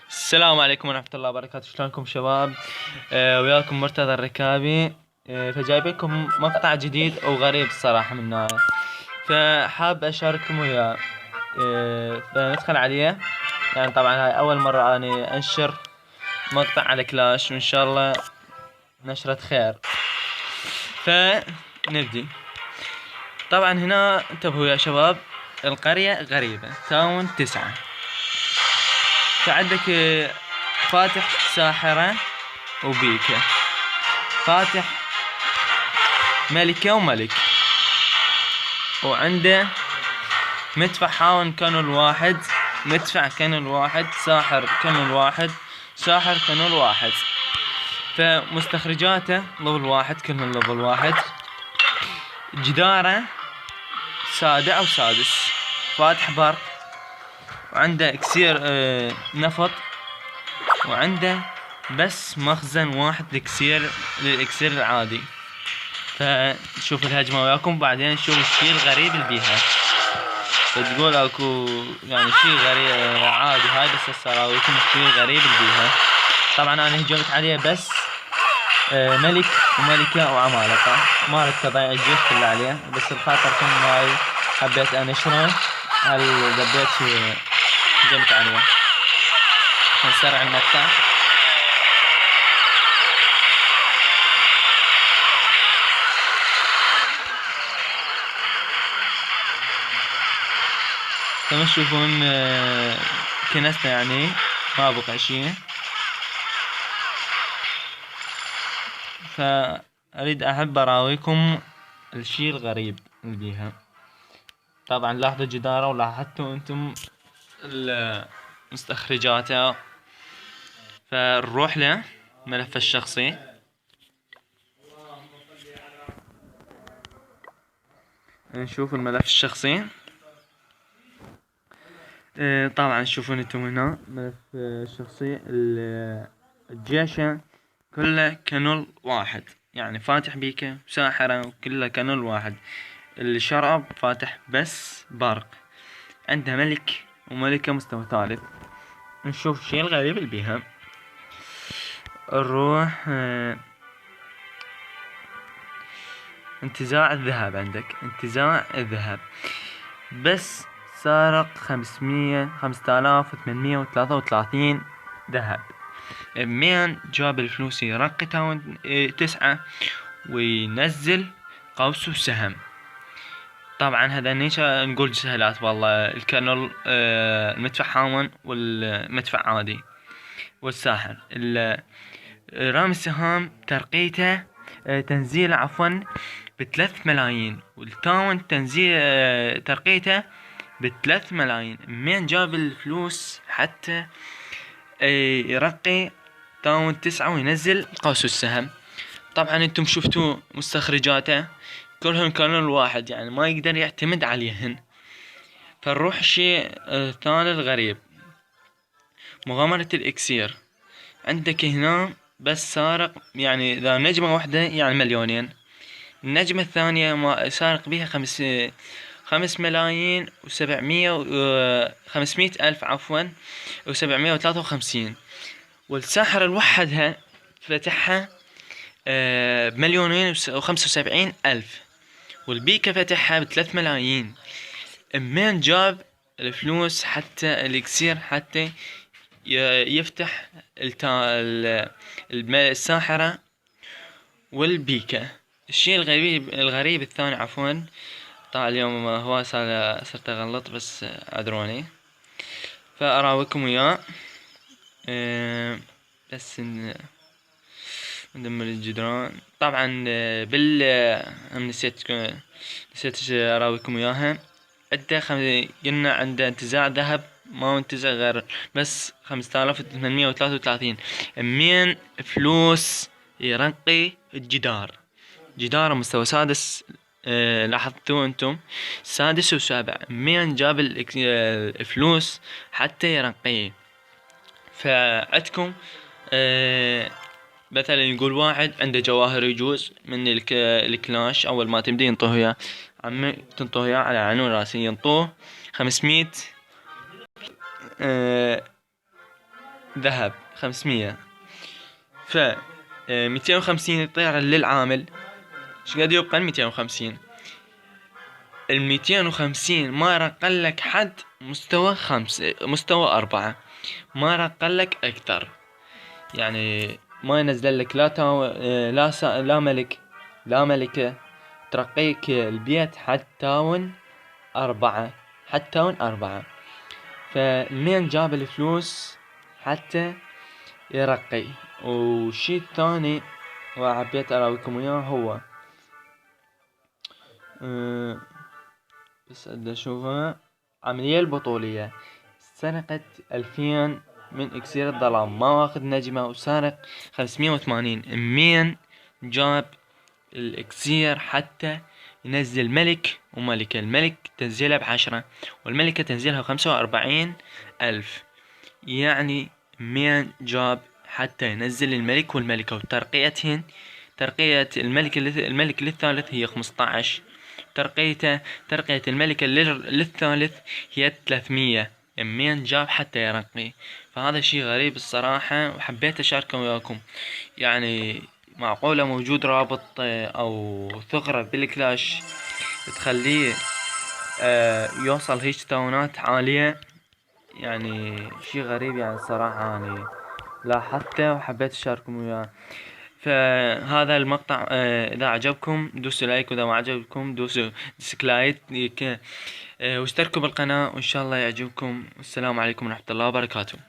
السلام عليكم ورحمة الله وبركاته. شلونكم شباب؟ وياكم مرتضى الركابي. فجايبكم مقطع جديد وغريب الصراحة من نوعه، فحاب أشارككم وياه. فندخل عليه. يعني طبعا هاي أول مرة أنا أنشر مقطع على كلاش، وإن شاء الله نشرة خير. فنبدي. طبعا هنا انتبهوا يا شباب، القرية غريبة، تاون 9. فعندك فاتح ساحرة وبيكة، فاتح ملكة وملك، وعنده مدفع حاون كانون واحد، مدفع كانون واحد، ساحر كانون واحد، ساحر كانون واحد. فمستخرجاته ليفل واحد، كلهم ليفل واحد. جداره سابع وسادس، فاتح برق، وعنده اكسير نفط، وعنده بس مخزن واحد للاكسير العادي. فنشوف الهجمة وياكم، بعدين نشوف الشيء الغريب اللي بيها. فتقول اكو يعني شيء غريب عادي هاي، بس هسه اراويكم الشيء الغريب اللي بيها. طبعا انا هجمت عليه بس ملك وملكة وعمالقة، ما ردت اضيع الجيش كله عليه، بس بخاطركم هاي حبيت انشره. هل دبيت هجمت عليه. نسرع المقطع. كما تشوفون كنسنا يعني ما بقى شيء. فأريد أحب أراويكم الشيء الغريب اللي بيها. طبعا لاحظوا جداره، ولاحظتوا أنتم مستخرجاته. فنروح له ملف الشخصي. نشوف الملف الشخصي. طبعا تشوفون انتم هنا ملف الشخصي. الجيش كله كانول واحد، يعني فاتح بيكة وساحرة وكله كانول واحد. الشراب فاتح بس برق. عنده ملك وملكة مستوى ثالث. نشوف الشيء الغريب اللي بيها. نروح انتزاع الذهب. عندك انتزاع الذهب، بس سارق 5833 ذهب. منين جاب الفلوس؟ يرقي تاون 9 وينزل قوس وسهم. طبعا هذا نقول سهلات والله. الكانول المدفع حاون، والمدفع عادي، والساحر. رامي السهام ترقيته تنزيله عفوا ب3 ملايين، والتاون تنزيل ترقيته ب3 ملايين. من جاب الفلوس حتى يرقي تاون 9 وينزل قوس السهم؟ طبعا انتم شفتوا مستخرجاته كلهم كانوا الواحد، يعني ما يقدر يعتمد عليهن. فنروح الشيء الثاني الغريب، مغامرة الاكسير. عندك هنا بس سارق، يعني اذا نجمة واحدة يعني مليونين. النجمة الثانية ما سارق بها 5 ملايين و500 ألف عفوا و753. والساحر الوحدها فتحها ب2,075,000. والبيكة فتحها ب3 ملايين. من جاب الفلوس حتى الاكسير حتى يفتح الساحرة والبيكة؟ الشيء الغريب الثاني عفوا. طبعا اليوم هو صرت اغلط، بس اعذروني. فاراويكم اياه. بس ندمر الجدران. طبعا نسيت اراويكم اياها. قلنا عنده انتزاع ذهب، ما انتزع غير بس 5833. من فلوس يرقي الجدار. جدار مستوى سادس. لاحظتوا انتم سادس وسابع. من جاب الفلوس حتى يرقيه؟ فعندكم مثلا يقول واحد عنده جواهر يجوز من الكلاش، اول ما تبدي ينطوه اياه. عمي تنطوه اياه على عين عنون راسي. ينطوه 500 ذهب 500. ف 250 يطير للعامل. ايش قاعد يبقى 250؟ ال 250 ما رقلك حد مستوى 5 مستوى 4، ما رقلك اكثر. يعني ما ينزل لك لا لا ملك لا ملكة ترقيك البيت حتى 4، حتى 4. فالمين جاب الفلوس حتى يرقي. وشي الثاني وحبيت اراويكم اياه هو بس بدي اشوفها. عملية البطولية سرقت 2000 من اكسير الظلام، ما واخذ نجمة وسارق 580. مين جاب الاكسير حتى ينزل ملك وملكة؟ الملك تنزيلها ب10 والملكة تنزيلها 45,000. يعني مين جاب حتى ينزل الملك والملكة وترقيتهن؟ ترقية الملك للثالث هي 15، ترقية الملكة للثالث هي 300. مين جاب حتى يرقي؟ فهذا شيء غريب الصراحة، وحبيت أشاركه وياكم. يعني معقولة موجود رابط أو ثغرة بالكلاش تخليه يوصل هيك تاونات عالية؟ يعني شيء غريب يعني الصراحة. يعني لاحظته وحبيت أشارككم وياه. فهذا المقطع إذا عجبكم دوسوا لايك، وإذا ما عجبكم دوسوا ديسلايك، واشتركوا بالقناة، وإن شاء الله يعجبكم. والسلام عليكم ورحمة الله وبركاته.